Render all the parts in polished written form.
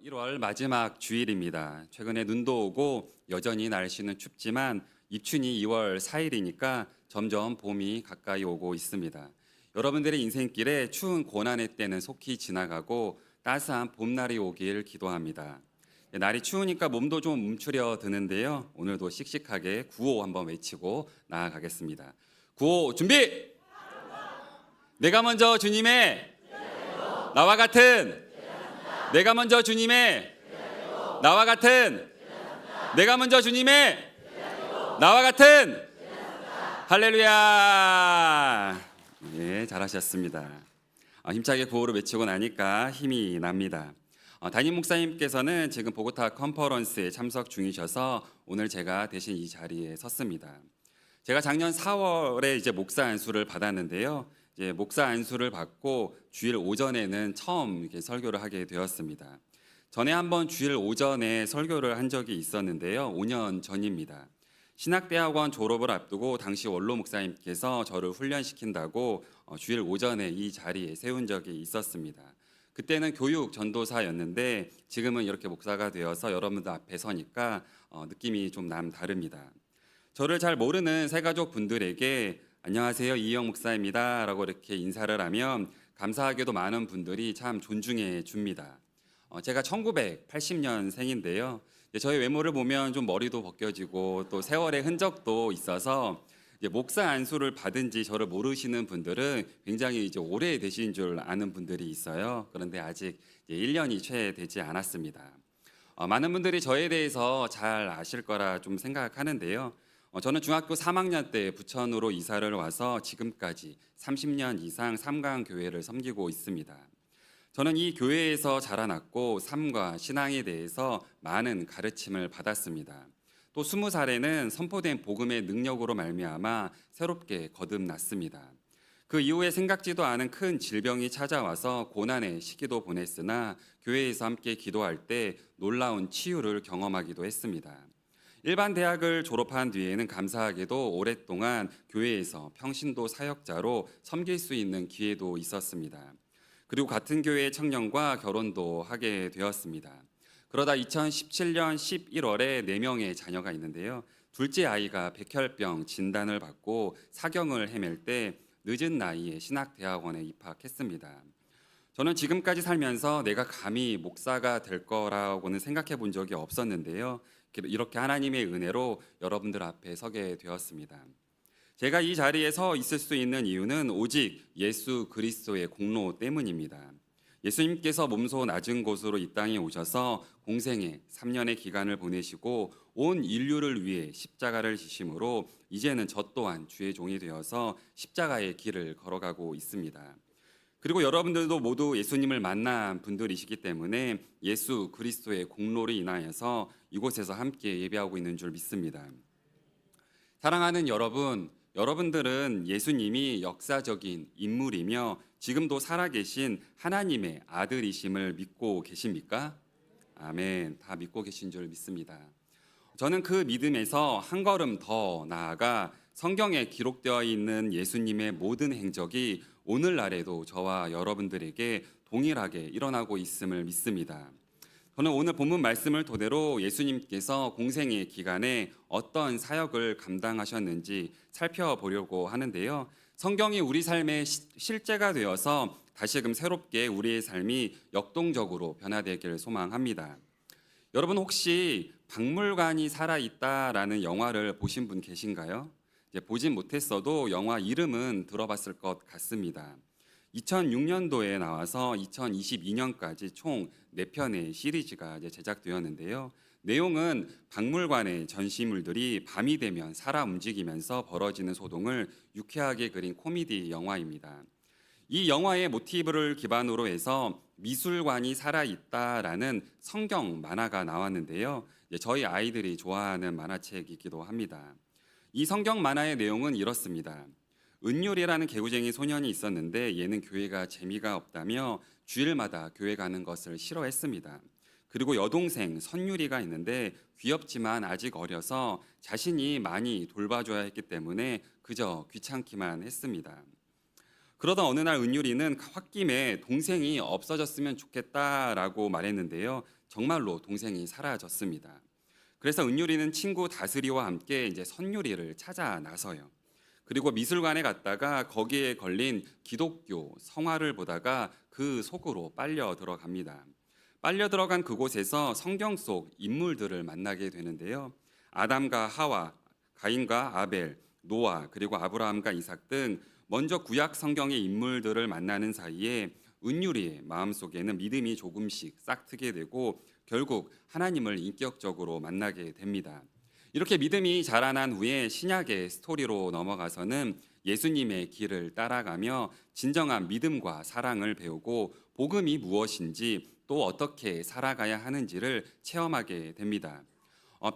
1월 마지막 주일입니다. 최근에 눈도 오고 여전히 날씨는 춥지만 입춘이 2월 4일이니까 점점 봄이 가까이 오고 있습니다. 여러분들의 인생길에 추운 고난의 때는 속히 지나가고 따스한 봄날이 오길 기도합니다. 날이 추우니까 몸도 좀 움츠려 드는데요. 오늘도 씩씩하게 구호 한번 외치고 나아가겠습니다. 구호 준비! 내가 먼저 주님의 나와 같은 내가 먼저 주님의 나와 같은 내가 먼저 주님의 나와 같은 할렐루야. 네, 잘하셨습니다. 힘차게 구호를 외치고 나니까 힘이 납니다. 담임 목사님께서는 지금 보고타 컨퍼런스에 참석 중이셔서 오늘 제가 대신 이 자리에 섰습니다. 제가 작년 4월에 이제 목사 안수를 받았는데요. 이제 목사 안수를 받고 주일 오전에는 처음 이렇게 설교를 하게 되었습니다. 전에 한번 주일 오전에 설교를 한 적이 있었는데요. 5년 전입니다. 신학대학원 졸업을 앞두고 당시 원로 목사님께서 저를 훈련시킨다고 주일 오전에 이 자리에 세운 적이 있었습니다. 그때는 교육 전도사였는데 지금은 이렇게 목사가 되어서 여러분들 앞에 서니까 느낌이 좀 남다릅니다. 저를 잘 모르는 새가족 분들에게 안녕하세요, 이희영 목사입니다 라고 이렇게 인사를 하면 감사하게도 많은 분들이 참 존중해 줍니다. 제가 1980년생인데요. 저의 외모를 보면 좀 머리도 벗겨지고 또 세월의 흔적도 있어서 목사 안수를 받은 지 저를 모르시는 분들은 굉장히 이제 오래되신 줄 아는 분들이 있어요. 그런데 아직 1년이 채 되지 않았습니다. 많은 분들이 저에 대해서 잘 아실 거라 좀 생각하는데요. 저는 중학교 3학년 때 부천으로 이사를 와서 지금까지 30년 이상 삼강교회를 섬기고 있습니다. 저는 이 교회에서 자라났고 삶과 신앙에 대해서 많은 가르침을 받았습니다. 또 20살에는 선포된 복음의 능력으로 말미암아 새롭게 거듭났습니다. 그 이후에 생각지도 않은 큰 질병이 찾아와서 고난의 시기도 보냈으나 교회에서 함께 기도할 때 놀라운 치유를 경험하기도 했습니다. 일반 대학을 졸업한 뒤에는 감사하게도 오랫동안 교회에서 평신도 사역자로 섬길 수 있는 기회도 있었습니다. 그리고 같은 교회의 청년과 결혼도 하게 되었습니다. 그러다 2017년 11월에 4명의 자녀가 있는데요. 둘째 아이가 백혈병 진단을 받고 사경을 헤맬 때 늦은 나이에 신학대학원에 입학했습니다. 저는 지금까지 살면서 내가 감히 목사가 될 거라고는 생각해 본 적이 없었는데요. 이렇게 하나님의 은혜로 여러분들 앞에 서게 되었습니다. 제가 이 자리에 서 있을 수 있는 이유는 오직 예수 그리스도의 공로 때문입니다. 예수님께서 몸소 낮은 곳으로 이 땅에 오셔서 공생애 3년의 기간을 보내시고 온 인류를 위해 십자가를 지심으로 이제는 저 또한 주의 종이 되어서 십자가의 길을 걸어가고 있습니다. 그리고 여러분들도 모두 예수님을 만난 분들이시기 때문에 예수 그리스도의 공로를 인하여서 이곳에서 함께 예배하고 있는 줄 믿습니다. 사랑하는 여러분, 여러분들은 예수님이 역사적인 인물이며 지금도 살아계신 하나님의 아들이심을 믿고 계십니까? 아멘. 다 믿고 계신 줄 믿습니다. 저는 그 믿음에서 한 걸음 더 나아가 성경에 기록되어 있는 예수님의 모든 행적이 오늘날에도 저와 여러분들에게 동일하게 일어나고 있음을 믿습니다. 저는 오늘 본문 말씀을 토대로 예수님께서 공생의 기간에 어떤 사역을 감당하셨는지 살펴보려고 하는데요. 성경이 우리 삶의 실제가 되어서 다시금 새롭게 우리의 삶이 역동적으로 변화되기를 소망합니다. 여러분 혹시 박물관이 살아있다라는 영화를 보신 분 계신가요? 보진 못했어도 영화 이름은 들어봤을 것 같습니다. 2006년도에 나와서 2022년까지 총 4편의 시리즈가 제작되었는데요. 내용은 박물관의 전시물들이 밤이 되면 살아 움직이면서 벌어지는 소동을 유쾌하게 그린 코미디 영화입니다. 이 영화의 모티브를 기반으로 해서 미술관이 살아있다라는 성경 만화가 나왔는데요. 저희 아이들이 좋아하는 만화책이기도 합니다. 이 성경 만화의 내용은 이렇습니다. 은율이라는 개구쟁이 소년이 있었는데 얘는 교회가 재미가 없다며 주일마다 교회 가는 것을 싫어했습니다. 그리고 여동생 선율이가 있는데 귀엽지만 아직 어려서 자신이 많이 돌봐줘야 했기 때문에 그저 귀찮기만 했습니다. 그러던 어느 날 은율이는 홧김에 동생이 없어졌으면 좋겠다라고 말했는데요. 정말로 동생이 사라졌습니다. 그래서 은유리는 친구 다스리와 함께 이제 선유리를 찾아 나서요. 그리고 미술관에 갔다가 거기에 걸린 기독교 성화를 보다가 그 속으로 빨려 들어갑니다. 빨려 들어간 그곳에서 성경 속 인물들을 만나게 되는데요. 아담과 하와, 가인과 아벨, 노아, 그리고 아브라함과 이삭 등 먼저 구약 성경의 인물들을 만나는 사이에 은유리의 마음속에는 믿음이 조금씩 싹트게 되고 결국 하나님을 인격적으로 만나게 됩니다. 이렇게 믿음이 자라난 후에 신약의 스토리로 넘어가서는 예수님의 길을 따라가며 진정한 믿음과 사랑을 배우고 복음이 무엇인지 또 어떻게 살아가야 하는지를 체험하게 됩니다.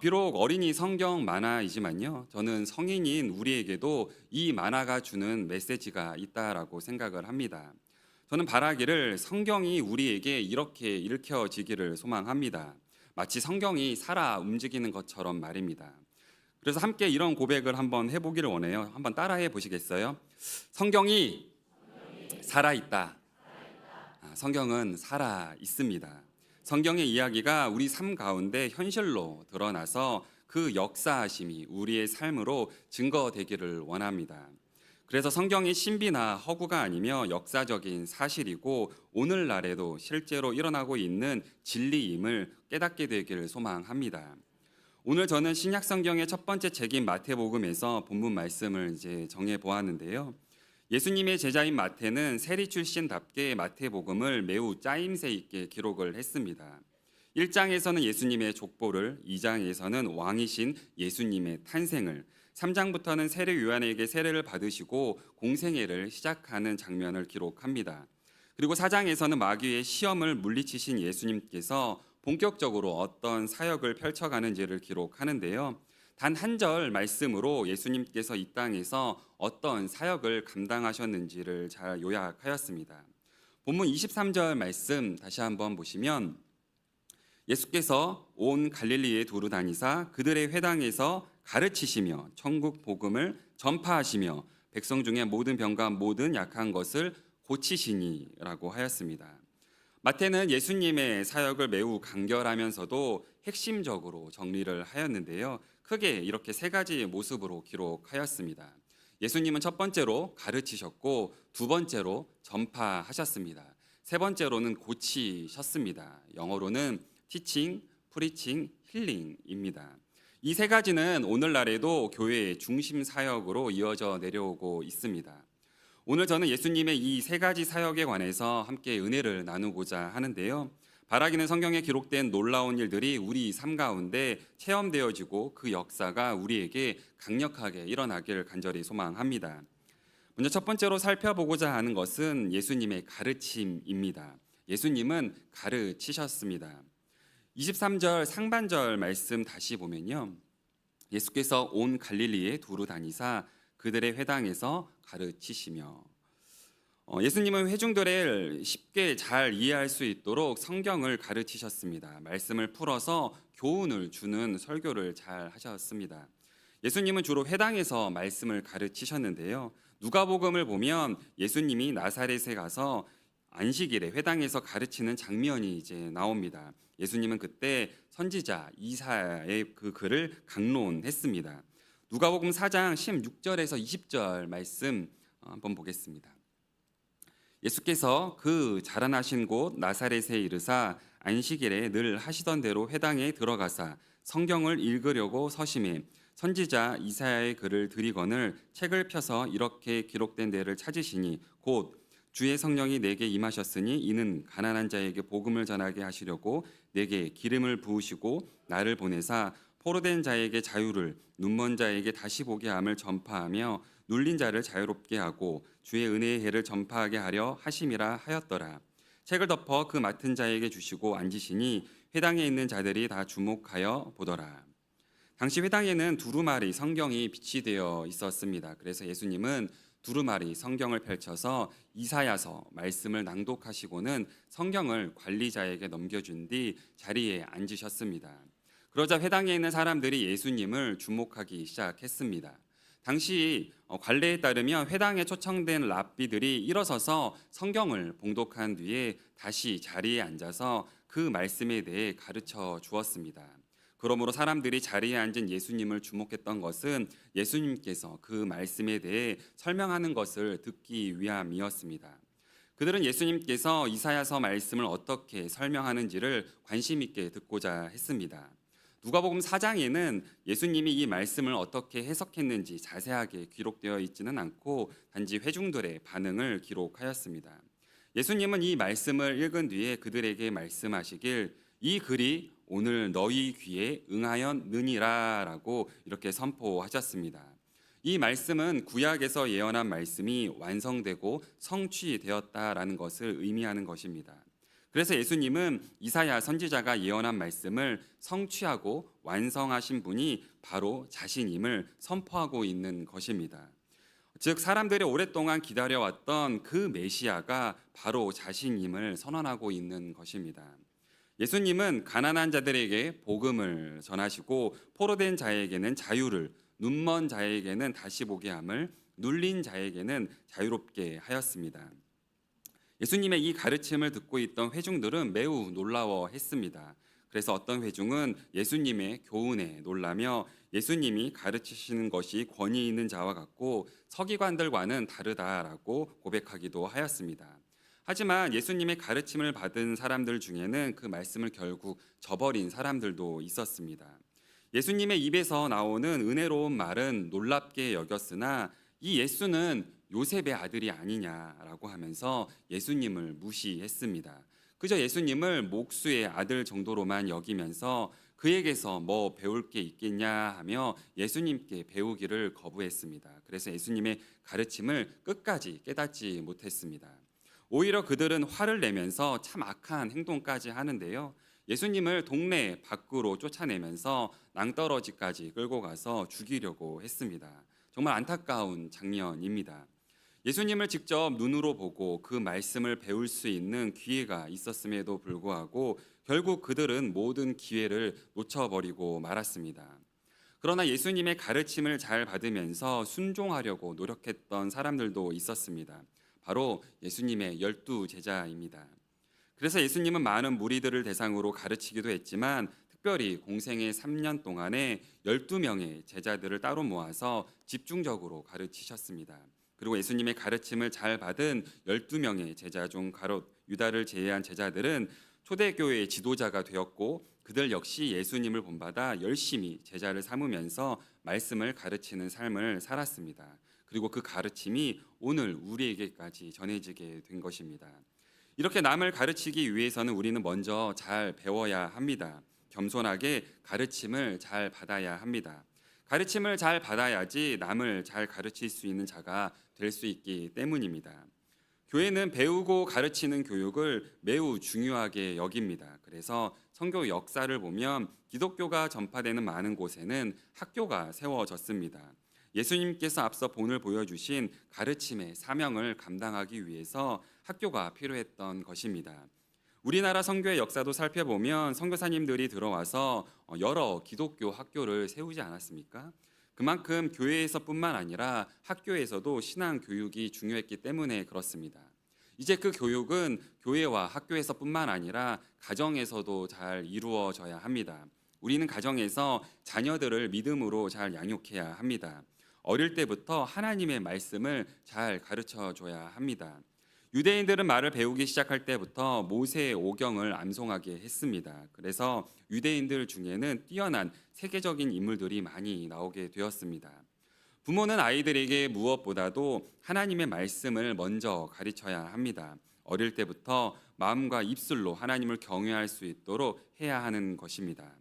비록 어린이 성경 만화이지만요, 저는 성인인 우리에게도 이 만화가 주는 메시지가 있다라고 생각을 합니다. 저는 바라기를 성경이 우리에게 이렇게 읽혀지기를 소망합니다. 마치 성경이 살아 움직이는 것처럼 말입니다. 그래서 함께 이런 고백을 한번 해보기를 원해요. 한번 따라해 보시겠어요? 성경이 살아있다. 성경은 살아 있습니다. 성경의 이야기가 우리 삶 가운데 현실로 드러나서 그 역사하심이 우리의 삶으로 증거되기를 원합니다. 그래서 성경이 신비나 허구가 아니며 역사적인 사실이고 오늘날에도 실제로 일어나고 있는 진리임을 깨닫게 되기를 소망합니다. 오늘 저는 신약 성경의 첫 번째 책인 마태복음에서 본문 말씀을 이제 정해 보았는데요. 예수님의 제자인 마태는 세리 출신답게 마태복음을 매우 짜임새 있게 기록을 했습니다. 1장에서는 예수님의 족보를, 2장에서는 왕이신 예수님의 탄생을, 3장부터는 세례 요한에게 세례를 받으시고 공생애를 시작하는 장면을 기록합니다. 그리고 4장에서는 마귀의 시험을 물리치신 예수님께서 본격적으로 어떤 사역을 펼쳐가는지를 기록하는데요. 단 한 절 말씀으로 예수님께서 이 땅에서 어떤 사역을 감당하셨는지를 잘 요약하였습니다. 본문 23절 말씀 다시 한번 보시면 예수께서 온 갈릴리에 두루 다니사 그들의 회당에서 가르치시며 천국 복음을 전파하시며 백성 중에 모든 병과 모든 약한 것을 고치시니라고 하였습니다. 마태는 예수님의 사역을 매우 간결하면서도 핵심적으로 정리를 하였는데요. 크게 이렇게 세 가지 모습으로 기록하였습니다. 예수님은 첫 번째로 가르치셨고 두 번째로 전파하셨습니다. 세 번째로는 고치셨습니다. 영어로는 teaching, preaching, healing입니다. 이 세 가지는 오늘날에도 교회의 중심 사역으로 이어져 내려오고 있습니다. 오늘 저는 예수님의 이 세 가지 사역에 관해서 함께 은혜를 나누고자 하는데요. 바라기는 성경에 기록된 놀라운 일들이 우리 삶 가운데 체험되어지고 그 역사가 우리에게 강력하게 일어나길 간절히 소망합니다. 먼저 첫 번째로 살펴보고자 하는 것은 예수님의 가르침입니다. 예수님은 가르치셨습니다. 23절 상반절 말씀 다시 보면요. 예수께서 온 갈릴리에 두루 다니사 그들의 회당에서 가르치시며 예수님은 회중들을 쉽게 잘 이해할 수 있도록 성경을 가르치셨습니다. 말씀을 풀어서 교훈을 주는 설교를 잘 하셨습니다. 예수님은 주로 회당에서 말씀을 가르치셨는데요. 누가복음을 보면 예수님이 나사렛에 가서 안식일에 회당에서 가르치는 장면이 이제 나옵니다. 예수님은 그때 선지자 이사야의 그 글을 강론했습니다. 누가복음 4장 16절에서 20절 말씀 한번 보겠습니다. 예수께서 그 자라나신 곳 나사렛에 이르사 안식일에 늘 하시던 대로 회당에 들어가사 성경을 읽으려고 서심해 선지자 이사야의 글을 들이거늘 책을 펴서 이렇게 기록된 데를 찾으시니 곧 주의 성령이 내게 임하셨으니 이는 가난한 자에게 복음을 전하게 하시려고 내게 기름을 부으시고 나를 보내사 포로된 자에게 자유를 눈먼 자에게 다시 보게 함을 전파하며 눌린 자를 자유롭게 하고 주의 은혜의 해를 전파하게 하려 하심이라 하였더라. 책을 덮어 그 맡은 자에게 주시고 앉으시니 회당에 있는 자들이 다 주목하여 보더라. 당시 회당에는 두루마리 성경이 비치되어 있었습니다. 그래서 예수님은 두루마리 성경을 펼쳐서 이사야서 말씀을 낭독하시고는 성경을 관리자에게 넘겨준 뒤 자리에 앉으셨습니다. 그러자 회당에 있는 사람들이 예수님을 주목하기 시작했습니다. 당시 관례에 따르면 회당에 초청된 랍비들이 일어서서 성경을 봉독한 뒤에 다시 자리에 앉아서 그 그 말씀에 대해 가르쳐 주었습니다. 그러므로 사람들이 자리에 앉은 예수님을 주목했던 것은 예수님께서 그 말씀에 대해 설명하는 것을 듣기 위함이었습니다. 그들은 예수님께서 이사야서 말씀을 어떻게 설명하는지를 관심 있게 듣고자 했습니다. 누가복음 4장에는 예수님이 이 말씀을 어떻게 해석했는지 자세하게 기록되어 있지는 않고 단지 회중들의 반응을 기록하였습니다. 예수님은 이 말씀을 읽은 뒤에 그들에게 말씀하시길 이 글이 오늘 너희 귀에 응하였느니라 라고 이렇게 선포하셨습니다. 이 말씀은 구약에서 예언한 말씀이 완성되고 성취되었다라는 것을 의미하는 것입니다. 그래서 예수님은 이사야 선지자가 예언한 말씀을 성취하고 완성하신 분이 바로 자신임을 선포하고 있는 것입니다. 즉 사람들이 오랫동안 기다려왔던 그 메시아가 바로 자신임을 선언하고 있는 것입니다. 예수님은 가난한 자들에게 복음을 전하시고 포로된 자에게는 자유를, 눈먼 자에게는 다시 보게 함을, 눌린 자에게는 자유롭게 하였습니다. 예수님의 이 가르침을 듣고 있던 회중들은 매우 놀라워했습니다. 그래서 어떤 회중은 예수님의 교훈에 놀라며 예수님이 가르치시는 것이 권위 있는 자와 같고 서기관들과는 다르다라고 고백하기도 하였습니다. 하지만 예수님의 가르침을 받은 사람들 중에는 그 말씀을 결국 저버린 사람들도 있었습니다. 예수님의 입에서 나오는 은혜로운 말은 놀랍게 여겼으나 이 예수는 요셉의 아들이 아니냐라고 하면서 예수님을 무시했습니다. 그저 예수님을 목수의 아들 정도로만 여기면서 그에게서 뭐 배울 게 있겠냐 하며 예수님께 배우기를 거부했습니다. 그래서 예수님의 가르침을 끝까지 깨닫지 못했습니다. 오히려 그들은 화를 내면서 참 악한 행동까지 하는데요. 예수님을 동네 밖으로 쫓아내면서 낭떠러지까지 끌고 가서 죽이려고 했습니다. 정말 안타까운 장면입니다. 예수님을 직접 눈으로 보고 그 말씀을 배울 수 있는 기회가 있었음에도 불구하고 결국 그들은 모든 기회를 놓쳐버리고 말았습니다. 그러나 예수님의 가르침을 잘 받으면서 순종하려고 노력했던 사람들도 있었습니다. 바로 예수님의 12 제자입니다. 그래서 예수님은 많은 무리들을 대상으로 가르치기도 했지만 특별히 공생의 3년 동안에 12명의 제자들을 따로 모아서 집중적으로 가르치셨습니다. 그리고 예수님의 가르침을 잘 받은 12명의 제자 중 가롯 유다를 제외한 제자들은 초대교회의 지도자가 되었고 그들 역시 예수님을 본받아 열심히 제자를 삼으면서 말씀을 가르치는 삶을 살았습니다. 그리고 그 가르침이 오늘 우리에게까지 전해지게 된 것입니다. 이렇게 남을 가르치기 위해서는 우리는 먼저 잘 배워야 합니다. 겸손하게 가르침을 잘 받아야 합니다. 가르침을 잘 받아야지 남을 잘 가르칠 수 있는 자가 될 수 있기 때문입니다. 교회는 배우고 가르치는 교육을 매우 중요하게 여깁니다. 그래서 선교 역사를 보면 기독교가 전파되는 많은 곳에는 학교가 세워졌습니다. 예수님께서 앞서 본을 보여주신 가르침의 사명을 감당하기 위해서 학교가 필요했던 것입니다. 우리나라 선교의 역사도 살펴보면 선교사님들이 들어와서 여러 기독교 학교를 세우지 않았습니까? 그만큼 교회에서뿐만 아니라 학교에서도 신앙 교육이 중요했기 때문에 그렇습니다. 이제 그 교육은 교회와 학교에서뿐만 아니라 가정에서도 잘 이루어져야 합니다. 우리는 가정에서 자녀들을 믿음으로 잘 양육해야 합니다. 어릴 때부터 하나님의 말씀을 잘 가르쳐 줘야 합니다. 유대인들은 말을 배우기 시작할 때부터 모세의 오경을 암송하게 했습니다. 그래서 유대인들 중에는 뛰어난 세계적인 인물들이 많이 나오게 되었습니다. 부모는 아이들에게 무엇보다도 하나님의 말씀을 먼저 가르쳐야 합니다. 어릴 때부터 마음과 입술로 하나님을 경외할 수 있도록 해야 하는 것입니다.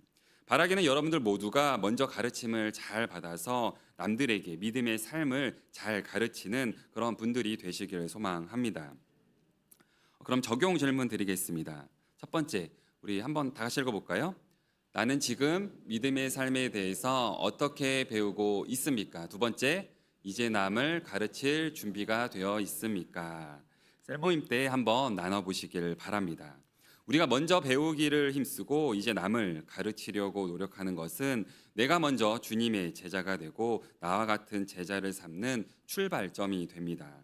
바라기는 여러분들 모두가 먼저 가르침을 잘 받아서 남들에게 믿음의 삶을 잘 가르치는 그런 분들이 되시기를 소망합니다. 그럼 적용 질문 드리겠습니다. 첫 번째, 우리 한번 다 같이 읽어볼까요? 나는 지금 믿음의 삶에 대해서 어떻게 배우고 있습니까? 두 번째, 이제 남을 가르칠 준비가 되어 있습니까? 셀모임 때 한번 나눠보시길 바랍니다. 우리가 먼저 배우기를 힘쓰고 이제 남을 가르치려고 노력하는 것은 내가 먼저 주님의 제자가 되고 나와 같은 제자를 삼는 출발점이 됩니다.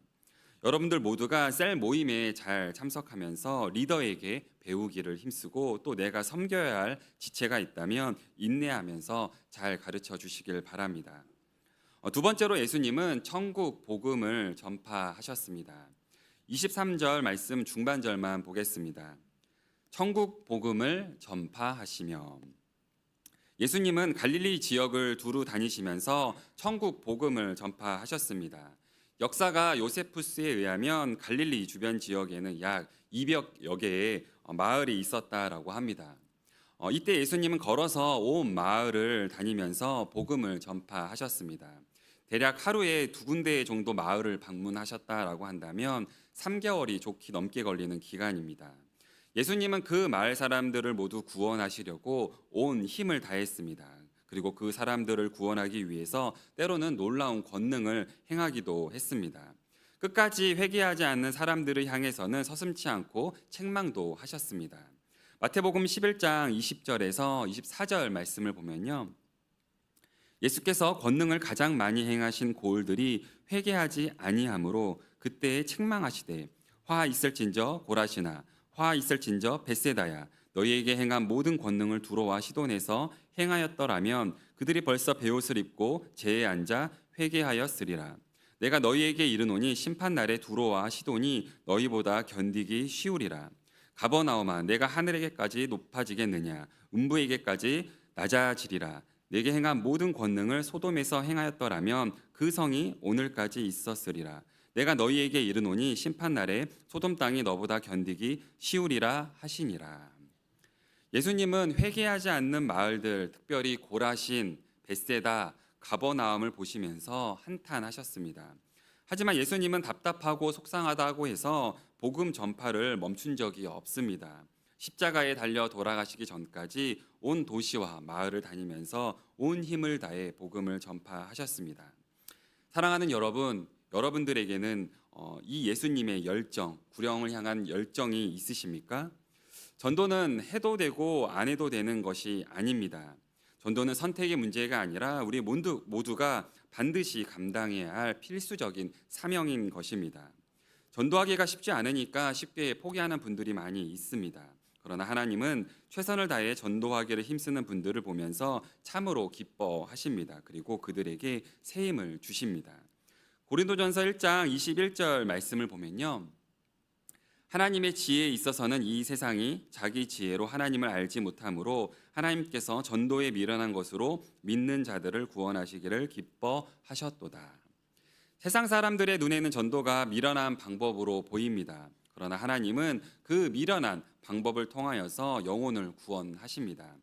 여러분들 모두가 셀 모임에 잘 참석하면서 리더에게 배우기를 힘쓰고 또 내가 섬겨야 할 지체가 있다면 인내하면서 잘 가르쳐 주시길 바랍니다. 두 번째로 예수님은 천국 복음을 전파하셨습니다. 23절 말씀 중반절만 보겠습니다. 천국 복음을 전파하시며. 예수님은 갈릴리 지역을 두루 다니시면서 천국 복음을 전파하셨습니다. 역사가 요세푸스에 의하면 갈릴리 주변 지역에는 약 200여 개의 마을이 있었다라고 합니다. 이때 예수님은 걸어서 온 마을을 다니면서 복음을 전파하셨습니다. 대략 하루에 2군데 정도 마을을 방문하셨다라고 한다면 3개월이 좋게 넘게 걸리는 기간입니다. 예수님은 그 마을 사람들을 모두 구원하시려고 온 힘을 다했습니다. 그리고 그 사람들을 구원하기 위해서 때로는 놀라운 권능을 행하기도 했습니다. 끝까지 회개하지 않는 사람들을 향해서는 서슴지 않고 책망도 하셨습니다. 마태복음 11장 20절에서 24절 말씀을 보면요. 예수께서 권능을 가장 많이 행하신 고을들이 회개하지 아니하므로 그때에 책망하시되 화 있을진저 고라시나 화 있을진저 벳세다야 너희에게 행한 모든 권능을 두로와 시돈에서 행하였더라면 그들이 벌써 베옷을 입고 제에 앉아 회개하였으리라. 내가 너희에게 이르노니 심판날에 두로와 시돈이 너희보다 견디기 쉬우리라. 가버나움아 내가 하늘에게까지 높아지겠느냐 음부에게까지 낮아지리라. 내게 행한 모든 권능을 소돔에서 행하였더라면 그 성이 오늘까지 있었으리라. 내가 너희에게 이르노니 심판날에 소돔 땅이 너보다 견디기 쉬우리라 하시니라. 예수님은 회개하지 않는 마을들, 특별히 고라신, 벳세다, 가버나움을 보시면서 한탄하셨습니다. 하지만 예수님은 답답하고 속상하다고 해서 복음 전파를 멈춘 적이 없습니다. 십자가에 달려 돌아가시기 전까지 온 도시와 마을을 다니면서 온 힘을 다해 복음을 전파하셨습니다. 사랑하는 여러분, 여러분들에게는 이 예수님의 열정, 구령을 향한 열정이 있으십니까? 전도는 해도 되고 안 해도 되는 것이 아닙니다. 전도는 선택의 문제가 아니라 우리 모두가 반드시 감당해야 할 필수적인 사명인 것입니다. 전도하기가 쉽지 않으니까 쉽게 포기하는 분들이 많이 있습니다. 그러나 하나님은 최선을 다해 전도하기를 힘쓰는 분들을 보면서 참으로 기뻐하십니다. 그리고 그들에게 새 힘을 주십니다. 고린도전서 1장 21절 말씀을 보면요. 하나님의 지혜에 있어서는 이 세상이 자기 지혜로 하나님을 알지 못하므로 하나님께서 전도에 미련한 것으로 믿는 자들을 구원하시기를 기뻐하셨도다. 세상 사람들의 눈에는 전도가 미련한 방법으로 보입니다. 그러나 하나님은 그 미련한 방법을 통하여서 영혼을 구원하십니다.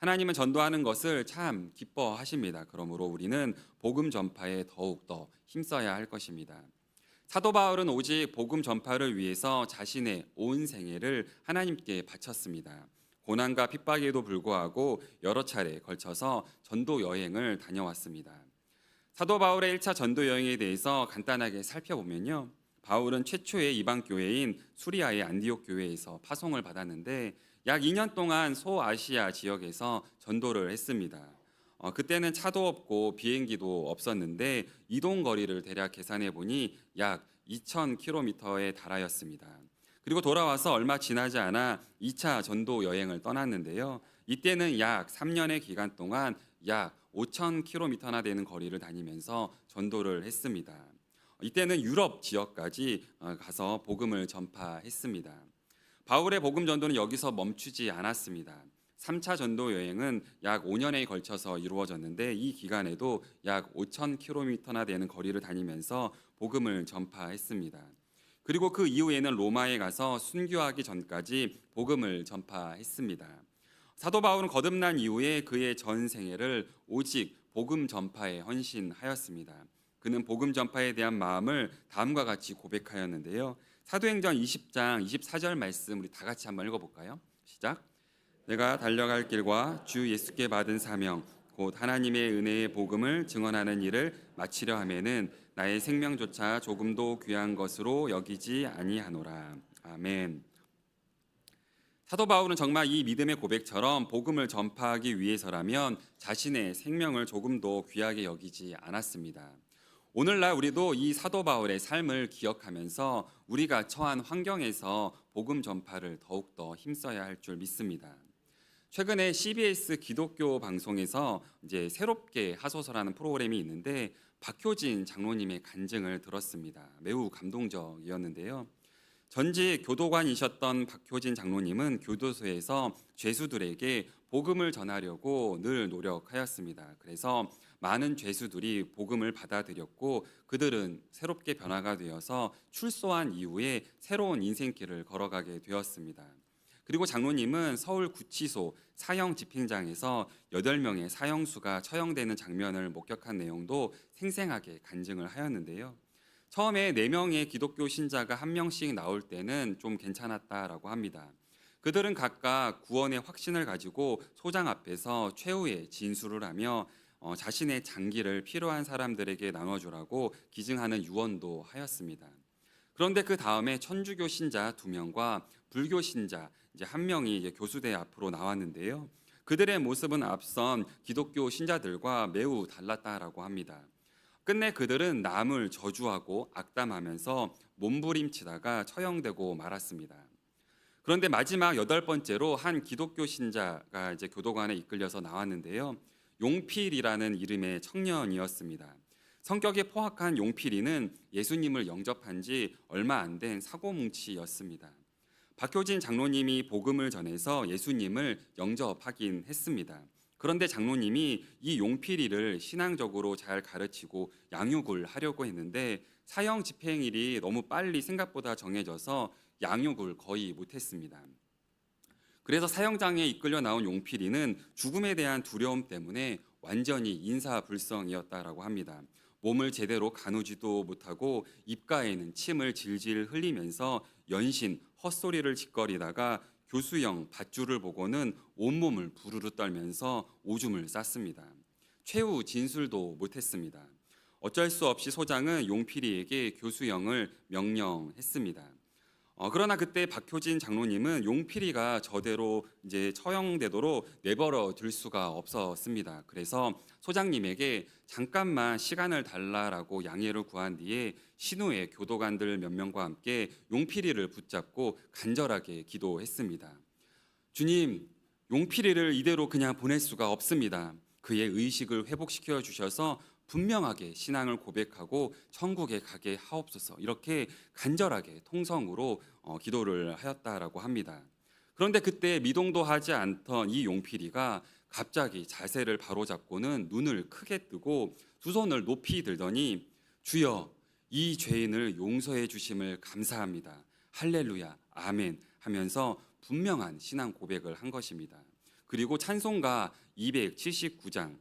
하나님은 전도하는 것을 참 기뻐하십니다. 그러므로 우리는 복음 전파에 더욱더 힘써야 할 것입니다. 사도 바울은 오직 복음 전파를 위해서 자신의 온 생애를 하나님께 바쳤습니다. 고난과 핍박에도 불구하고 여러 차례 걸쳐서 전도 여행을 다녀왔습니다. 사도 바울의 1차 전도 여행에 대해서 간단하게 살펴보면요. 바울은 최초의 이방 교회인 수리아의 안디옥 교회에서 파송을 받았는데 약 2년 동안 소아시아 지역에서 전도를 했습니다. 그때는 차도 없고 비행기도 없었는데 이동 거리를 대략 계산해 보니 약 2,000km에 달하였습니다. 그리고 돌아와서 얼마 지나지 않아 2차 전도 여행을 떠났는데요. 이때는 약 3년의 기간 동안 약 5,000km나 되는 거리를 다니면서 전도를 했습니다. 이때는 유럽 지역까지 가서 복음을 전파했습니다. 바울의 복음 전도는 여기서 멈추지 않았습니다. 3차 전도 여행은 약 5년에 걸쳐서 이루어졌는데 이 기간에도 약 5,000km나 되는 거리를 다니면서 복음을 전파했습니다. 그리고 그 이후에는 로마에 가서 순교하기 전까지 복음을 전파했습니다. 사도 바울은 거듭난 이후에 그의 전 생애를 오직 복음 전파에 헌신하였습니다. 그는 복음 전파에 대한 마음을 다음과 같이 고백하였는데요. 사도행전 20장 24절 말씀 우리 다 같이 한번 읽어볼까요? 시작. 내가 달려갈 길과 주 예수께 받은 사명 곧 하나님의 은혜의 복음을 증언하는 일을 마치려 하면은 나의 생명조차 조금도 귀한 것으로 여기지 아니하노라. 아멘. 사도 바울은 정말 이 믿음의 고백처럼 복음을 전파하기 위해서라면 자신의 생명을 조금도 귀하게 여기지 않았습니다. 오늘날 우리도 이 사도 바울의 삶을 기억하면서 우리가 처한 환경에서 복음 전파를 더욱더 힘써야 할 줄 믿습니다. 최근에 CBS 기독교 방송에서 이제 새롭게 하소서라는 프로그램이 있는데 박효진 장로님의 간증을 들었습니다. 매우 감동적이었는데요. 전직 교도관이셨던 박효진 장로님은 교도소에서 죄수들에게 복음을 전하려고 늘 노력하였습니다. 그래서 많은 죄수들이 복음을 받아들였고 그들은 새롭게 변화가 되어서 출소한 이후에 새로운 인생길을 걸어가게 되었습니다. 그리고 장로님은 서울 구치소 사형 집행장에서 8명의 사형수가 처형되는 장면을 목격한 내용도 생생하게 간증을 하였는데요. 처음에 4명의 기독교 신자가 1명씩 나올 때는 좀 괜찮았다라고 합니다. 그들은 각각 구원의 확신을 가지고 소장 앞에서 최후의 진술을 하며 자신의 장기를 필요한 사람들에게 나눠주라고 기증하는 유언도 하였습니다. 그런데 그 다음에 천주교 신자 2명과 불교 신자 이제 1명이 이제 교수대 앞으로 나왔는데요. 그들의 모습은 앞선 기독교 신자들과 매우 달랐다라고 합니다. 끝내 그들은 남을 저주하고 악담하면서 몸부림치다가 처형되고 말았습니다. 그런데 마지막 8번째로 한 기독교 신자가 이제 교도관에 이끌려서 나왔는데요. 용필이라는 이름의 청년이었습니다. 성격이 포악한 용필이는 예수님을 영접한 지 얼마 안 된 사고뭉치였습니다. 박효진 장로님이 복음을 전해서 예수님을 영접하긴 했습니다. 그런데 장로님이 이 용필이를 신앙적으로 잘 가르치고 양육을 하려고 했는데 사형 집행일이 너무 빨리 생각보다 정해져서 양육을 거의 못했습니다. 그래서 사형장에 이끌려 나온 용필이는 죽음에 대한 두려움 때문에 완전히 인사불성이었다라고 합니다. 몸을 제대로 가누지도 못하고 입가에는 침을 질질 흘리면서 연신 헛소리를 짓거리다가 교수형 밧줄을 보고는 온몸을 부르르 떨면서 오줌을 쌌습니다. 최후 진술도 못했습니다. 어쩔 수 없이 소장은 용필이에게 교수형을 명령했습니다. 그러나 그때 박효진 장로님은 용필이가 저대로 이제 처형되도록 내버려 둘 수가 없었습니다. 그래서 소장님에게 잠깐만 시간을 달라라고 양해를 구한 뒤에 신후의 교도관들 몇 명과 함께 용필이를 붙잡고 간절하게 기도했습니다. 주님, 용필이를 이대로 그냥 보낼 수가 없습니다. 그의 의식을 회복시켜 주셔서 분명하게 신앙을 고백하고 천국에 가게 하옵소서. 이렇게 간절하게 통성으로 기도를 하였다라고 합니다. 그런데 그때 미동도 하지 않던 이 용필이가 갑자기 자세를 바로잡고는 눈을 크게 뜨고 두 손을 높이 들더니 주여, 이 죄인을 용서해 주심을 감사합니다. 할렐루야, 아멘 하면서 분명한 신앙 고백을 한 것입니다. 그리고 찬송가 279장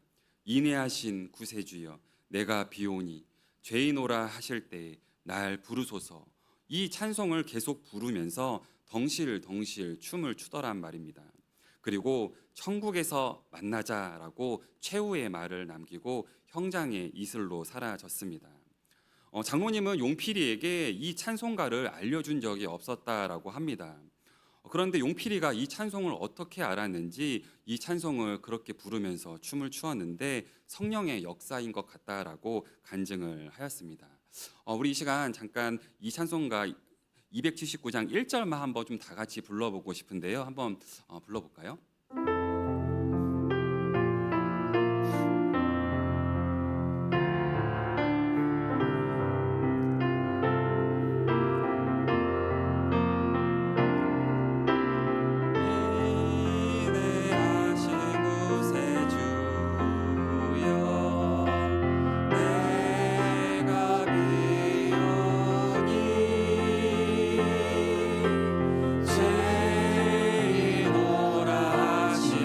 인애하신 구세주여 내가 비오니 죄인오라 하실 때에 날 부르소서, 이 찬송을 계속 부르면서 덩실덩실 춤을 추더란 말입니다. 그리고 천국에서 만나자라고 최후의 말을 남기고 형장의 이슬로 사라졌습니다. 장로님은 용필이에게 이 찬송가를 알려준 적이 없었다라고 합니다. 그런데 용필이가 이 찬송을 어떻게 알았는지 이 찬송을 그렇게 부르면서 춤을 추었는데 성령의 역사인 것 같다라고 간증을 하였습니다. 우리 이 시간 잠깐 이 찬송가 279장 1절만 한번 좀 다 같이 불러보고 싶은데요. 한번 불러볼까요? 죄인 오라 하시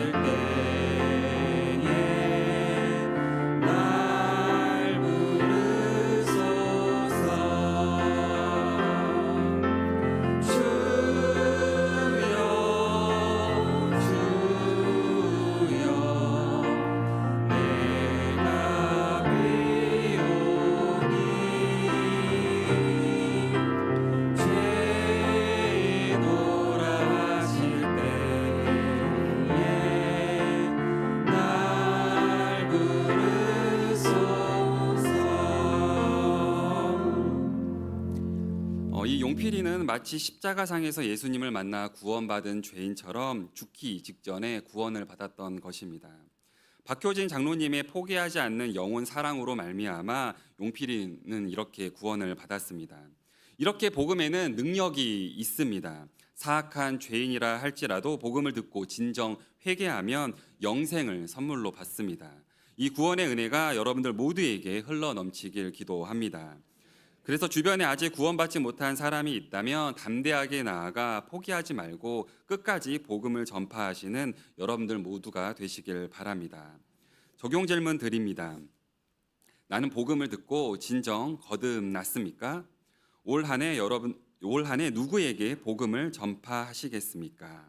용필이는 마치 십자가상에서 예수님을 만나 구원받은 죄인처럼 죽기 직전에 구원을 받았던 것입니다. 박효진 장로님의 포기하지 않는 영혼 사랑으로 말미암아 용필이는 이렇게 구원을 받았습니다. 이렇게 복음에는 능력이 있습니다. 사악한 죄인이라 할지라도 복음을 듣고 진정 회개하면 영생을 선물로 받습니다. 이 구원의 은혜가 여러분들 모두에게 흘러넘치길 기도합니다. 그래서 주변에 아직 구원받지 못한 사람이 있다면 담대하게 나아가 포기하지 말고 끝까지 복음을 전파하시는 여러분들 모두가 되시길 바랍니다. 적용 질문 드립니다. 나는 복음을 듣고 진정 거듭났습니까? 올 한 해 누구에게 복음을 전파하시겠습니까?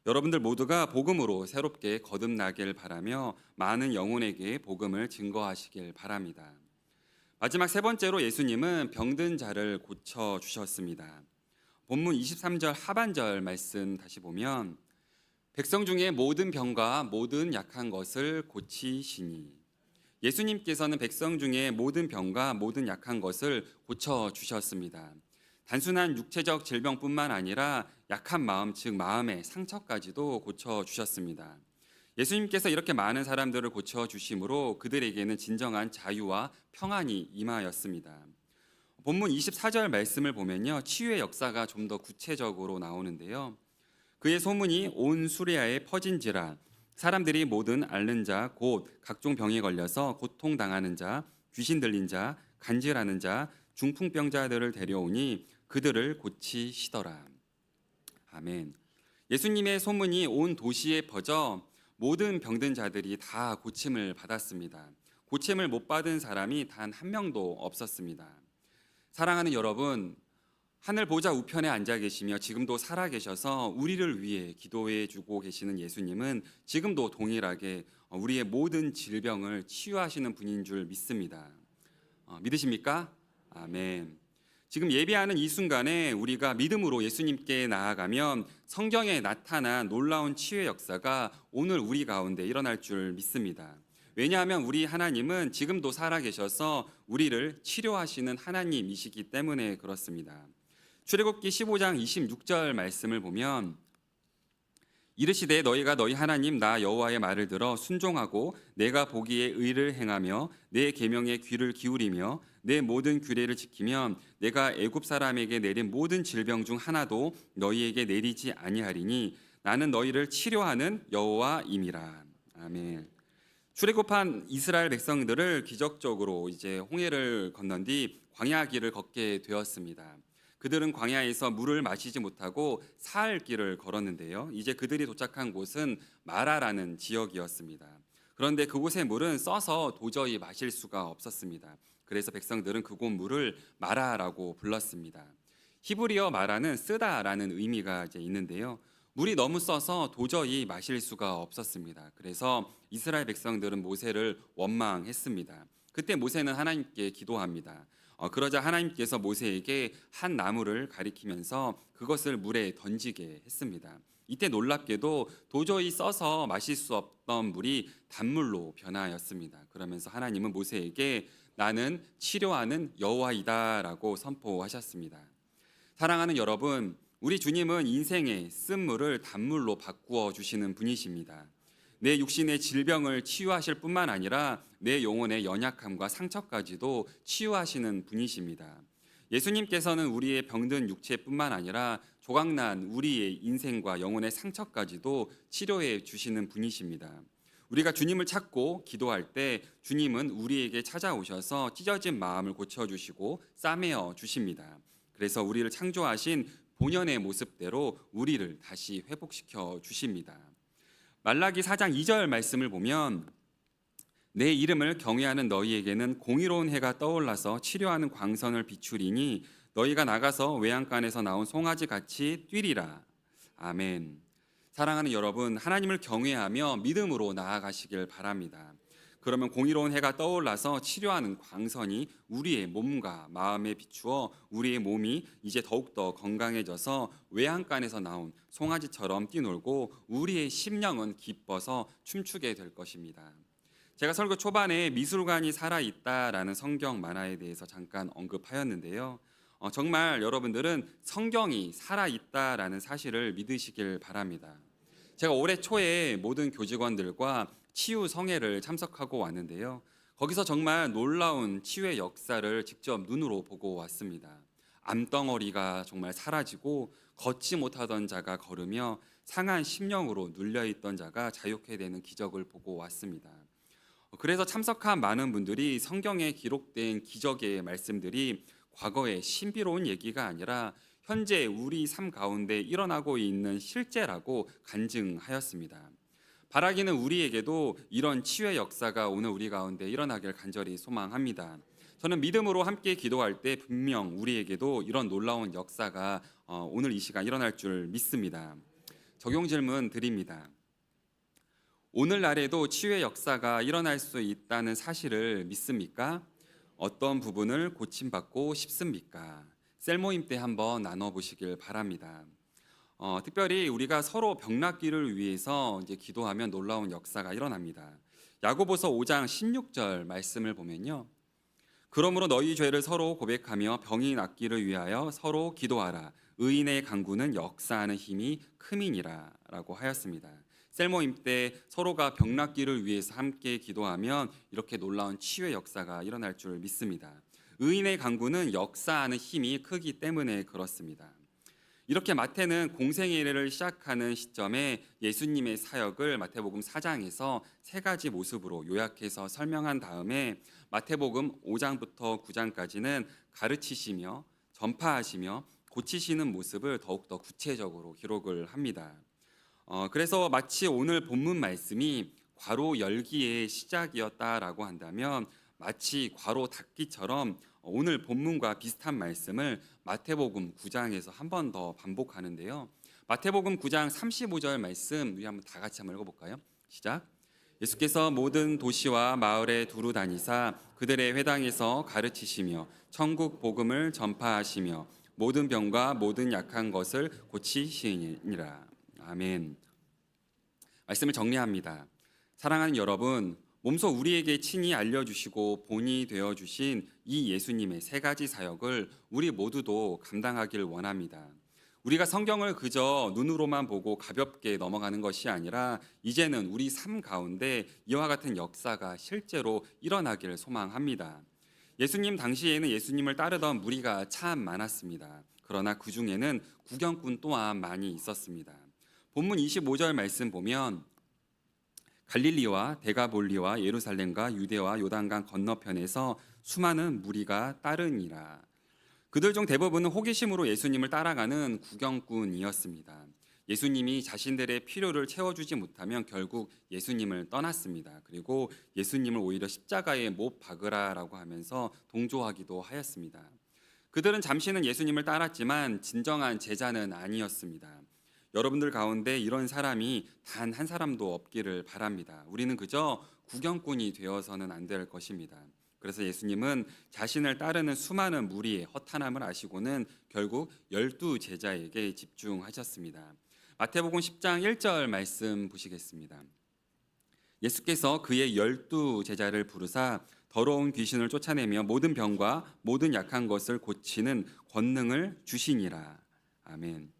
여러분들 모두가 복음으로 새롭게 거듭나길 바라며 많은 영혼에게 복음을 증거하시길 바랍니다. 마지막 세 번째로 예수님은 병든 자를 고쳐 주셨습니다. 본문 23절 하반절 말씀 다시 보면 백성 중에 모든 병과 모든 약한 것을 고치시니, 예수님께서는 백성 중에 모든 병과 모든 약한 것을 고쳐 주셨습니다. 단순한 육체적 질병뿐만 아니라 약한 마음, 즉 마음의 상처까지도 고쳐 주셨습니다. 예수님께서 이렇게 많은 사람들을 고쳐 주심으로 그들에게는 진정한 자유와 평안이 임하였습니다. 본문 24절 말씀을 보면요, 치유의 역사가 좀 더 구체적으로 나오는데요. 그의 소문이 온 수레아에 퍼진지라 사람들이 모든 앓는 자 곧 각종 병에 걸려서 고통당하는 자, 귀신 들린 자, 간질하는 자, 중풍병자들을 데려오니 그들을 고치시더라. 아멘. 예수님의 소문이 온 도시에 퍼져 모든 병든 자들이 다 고침을 받았습니다. 고침을 못 받은 사람이 단 한 명도 없었습니다. 사랑하는 여러분, 하늘 보좌 우편에 앉아 계시며 지금도 살아 계셔서 우리를 위해 기도해 주고 계시는 예수님은 지금도 동일하게 우리의 모든 질병을 치유하시는 분인 줄 믿습니다. 믿으십니까? 아멘. 지금 예배하는 이 순간에 우리가 믿음으로 예수님께 나아가면 성경에 나타난 놀라운 치유의 역사가 오늘 우리 가운데 일어날 줄 믿습니다. 왜냐하면 우리 하나님은 지금도 살아계셔서 우리를 치료하시는 하나님이시기 때문에 그렇습니다. 출애굽기 15장 26절 말씀을 보면 이르시되 너희가 너희 하나님 나 여호와의 말을 들어 순종하고 내가 보기에 의를 행하며 내 계명에 귀를 기울이며 내 모든 규례를 지키면 내가 애굽 사람에게 내린 모든 질병 중 하나도 너희에게 내리지 아니하리니 나는 너희를 치료하는 여호와임이라. 아멘. 출애굽한 이스라엘 백성들을 기적적으로 이제 홍해를 건넌 뒤 광야 길을 걷게 되었습니다. 그들은 광야에서 물을 마시지 못하고 사흘 길을 걸었는데요. 이제 그들이 도착한 곳은 마라라는 지역이었습니다. 그런데 그곳의 물은 써서 도저히 마실 수가 없었습니다. 그래서 백성들은 그곳 물을 마라라고 불렀습니다. 히브리어 마라는 쓰다라는 의미가 이제 있는데요. 물이 너무 써서 도저히 마실 수가 없었습니다. 그래서 이스라엘 백성들은 모세를 원망했습니다. 그때 모세는 하나님께 기도합니다. 그러자 하나님께서 모세에게 한 나무를 가리키면서 그것을 물에 던지게 했습니다. 이때 놀랍게도 도저히 써서 마실 수 없던 물이 단물로 변하였습니다. 그러면서 하나님은 모세에게 나는 치료하는 여호와이다라고 선포하셨습니다. 사랑하는 여러분, 우리 주님은 인생의 쓴물을 단물로 바꾸어 주시는 분이십니다. 내 육신의 질병을 치유하실 뿐만 아니라 내 영혼의 연약함과 상처까지도 치유하시는 분이십니다. 예수님께서는 우리의 병든 육체뿐만 아니라 조각난 우리의 인생과 영혼의 상처까지도 치료해 주시는 분이십니다. 우리가 주님을 찾고 기도할 때 주님은 우리에게 찾아오셔서 찢어진 마음을 고쳐주시고 싸매어 주십니다. 그래서 우리를 창조하신 본연의 모습대로 우리를 다시 회복시켜 주십니다. 말라기 4장 2절 말씀을 보면 내 이름을 경외하는 너희에게는 공의로운 해가 떠올라서 치료하는 광선을 비추리니 너희가 나가서 외양간에서 나온 송아지 같이 뛰리라. 아멘. 사랑하는 여러분, 하나님을 경외하며 믿음으로 나아가시길 바랍니다. 그러면 공의로운 해가 떠올라서 치료하는 광선이 우리의 몸과 마음에 비추어 우리의 몸이 이제 더욱더 건강해져서 외양간에서 나온 송아지처럼 뛰놀고 우리의 심령은 기뻐서 춤추게 될 것입니다. 제가 설교 초반에 미술관이 살아있다라는 성경 만화에 대해서 잠깐 언급하였는데요. 정말 여러분들은 성경이 살아있다라는 사실을 믿으시길 바랍니다. 제가 올해 초에 모든 교직원들과 치유 성회를 참석하고 왔는데요. 거기서 정말 놀라운 치유의 역사를 직접 눈으로 보고 왔습니다. 암덩어리가 정말 사라지고 걷지 못하던 자가 걸으며 상한 심령으로 눌려있던 자가 자유케 되는 기적을 보고 왔습니다. 그래서 참석한 많은 분들이 성경에 기록된 기적의 말씀들이 과거의 신비로운 얘기가 아니라 현재 우리 삶 가운데 일어나고 있는 실제라고 간증하였습니다. 바라기는 우리에게도 이런 치유의 역사가 오늘 우리 가운데 일어나길 간절히 소망합니다. 저는 믿음으로 함께 기도할 때 분명 우리에게도 이런 놀라운 역사가 오늘 이 시간 일어날 줄 믿습니다. 적용 질문 드립니다. 오늘날에도 치유의 역사가 일어날 수 있다는 사실을 믿습니까? 어떤 부분을 고침받고 싶습니까? 셀 모임 때 한번 나눠보시길 바랍니다. 특별히 우리가 서로 병낫기를 위해서 이제 기도하면 놀라운 역사가 일어납니다. 야고보서 5장 16절 말씀을 보면요. 그러므로 너희 죄를 서로 고백하며 병이 낫기를 위하여 서로 기도하라. 의인의 간구는 역사하는 힘이 큼이니라 라고 하였습니다. 셀모임 때 서로가 병낫기를 위해서 함께 기도하면 이렇게 놀라운 치유의 역사가 일어날 줄 믿습니다. 의인의 간구는 역사하는 힘이 크기 때문에 그렇습니다. 이렇게 마태는 공생애를 시작하는 시점에 예수님의 사역을 마태복음 4장에서 세 가지 모습으로 요약해서 설명한 다음에 마태복음 5장부터 9장까지는 가르치시며 전파하시며 고치시는 모습을 더욱더 구체적으로 기록을 합니다. 그래서 마치 오늘 본문 말씀이 괄호 열기의 시작이었다라고 한다면 마치 괄호 닫기처럼 오늘 본문과 비슷한 말씀을 마태복음 9장에서 한 번 더 반복하는데요. 마태복음 9장 35절 말씀 우리 한번 다 같이 한번 읽어볼까요? 시작. 예수께서 모든 도시와 마을에 두루 다니사 그들의 회당에서 가르치시며 천국 복음을 전파하시며 모든 병과 모든 약한 것을 고치시니라. 아멘. 말씀을 정리합니다. 사랑하는 여러분, 몸소 우리에게 친히 알려주시고 본이 되어주신 이 예수님의 세 가지 사역을 우리 모두도 감당하길 원합니다. 우리가 성경을 그저 눈으로만 보고 가볍게 넘어가는 것이 아니라 이제는 우리 삶 가운데 이와 같은 역사가 실제로 일어나기를 소망합니다. 예수님 당시에는 예수님을 따르던 무리가 참 많았습니다. 그러나 그 중에는 구경꾼 또한 많이 있었습니다. 본문 25절 말씀 보면 갈릴리와 데가볼리와 예루살렘과 유대와 요단강 건너편에서 수많은 무리가 따르니라. 그들 중 대부분은 호기심으로 예수님을 따라가는 구경꾼이었습니다. 예수님이 자신들의 필요를 채워주지 못하면 결국 예수님을 떠났습니다. 그리고 예수님을 오히려 십자가에 못 박으라라고 하면서 동조하기도 하였습니다. 그들은 잠시는 예수님을 따랐지만 진정한 제자는 아니었습니다. 여러분들 가운데 이런 사람이 단 한 사람도 없기를 바랍니다. 우리는 그저 구경꾼이 되어서는 안 될 것입니다. 그래서 예수님은 자신을 따르는 수많은 무리의 허탄함을 아시고는 결국 12제자에게 집중하셨습니다. 마태복음 10장 1절 말씀 보시겠습니다. 예수께서 그의 12제자를 부르사 더러운 귀신을 쫓아내며 모든 병과 모든 약한 것을 고치는 권능을 주시니라. 아멘.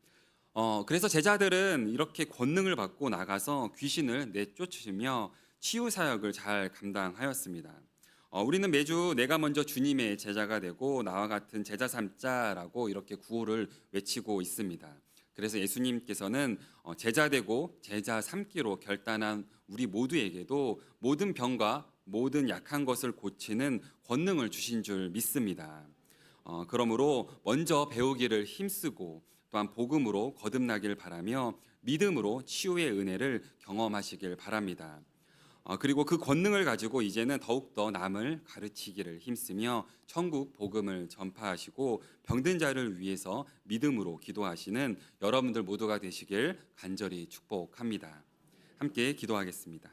그래서 제자들은 이렇게 권능을 받고 나가서 귀신을 내쫓으며 치유 사역을 잘 감당하였습니다. 우리는 매주 내가 먼저 주님의 제자가 되고 나와 같은 제자 삼자라고 이렇게 구호를 외치고 있습니다. 그래서 예수님께서는 제자 되고 제자 삼기로 결단한 우리 모두에게도 모든 병과 모든 약한 것을 고치는 권능을 주신 줄 믿습니다. 그러므로 먼저 배우기를 힘쓰고 또한 복음으로 거듭나길 바라며 믿음으로 치유의 은혜를 경험하시길 바랍니다. 그리고 그 권능을 가지고 이제는 더욱더 남을 가르치기를 힘쓰며 천국 복음을 전파하시고 병든 자를 위해서 믿음으로 기도하시는 여러분들 모두가 되시길 간절히 축복합니다. 함께 기도하겠습니다.